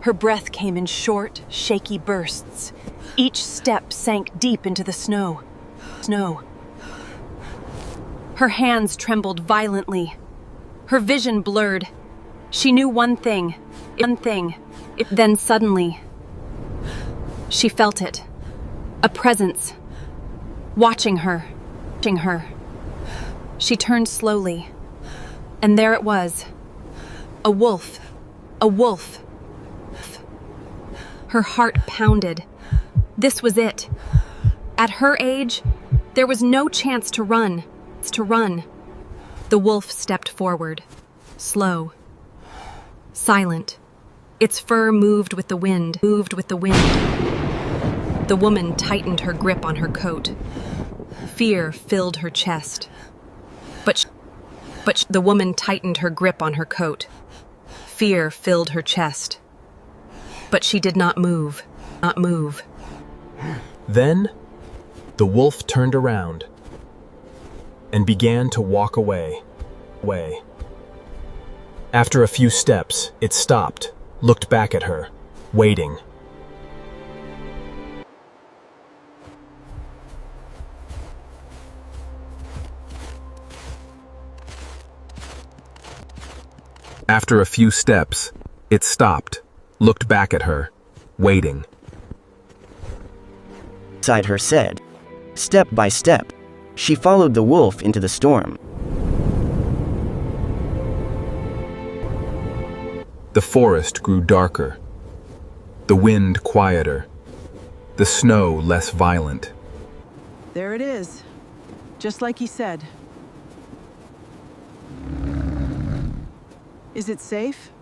Her breath came in short, shaky bursts. Each step sank deep into the snow. Her hands trembled violently. Her vision blurred. She knew one thing. Then suddenly, she felt it. A presence. Watching her. She turned slowly. And there it was. A wolf. A wolf. Her heart pounded. This was it. At her age, there was no chance to run. The wolf stepped forward, slow, silent. Its fur moved with the wind. The woman tightened her grip on her coat. Fear filled her chest. But the woman tightened her grip on her coat. Fear filled her chest. But she did not move. Then, the wolf turned around and began to walk away. After a few steps, it stopped, looked back at her, waiting. After a few steps, it stopped, looked back at her, waiting. Beside her said. Step by step, she followed the wolf into the storm. The forest grew darker, the wind quieter, the snow less violent. There it is, just like he said. Is it safe?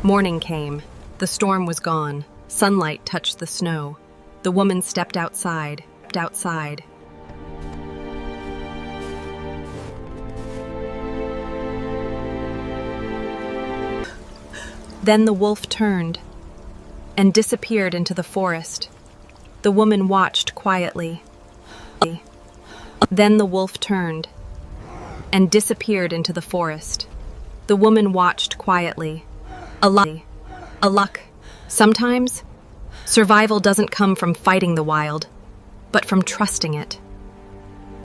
Morning came. The storm was gone. Sunlight touched the snow. The woman stepped outside. Then the wolf turned and disappeared into the forest. The woman watched quietly. Then the wolf turned and disappeared into the forest. The woman watched quietly. A luck. Sometimes, survival doesn't come from fighting the wild, but from trusting it.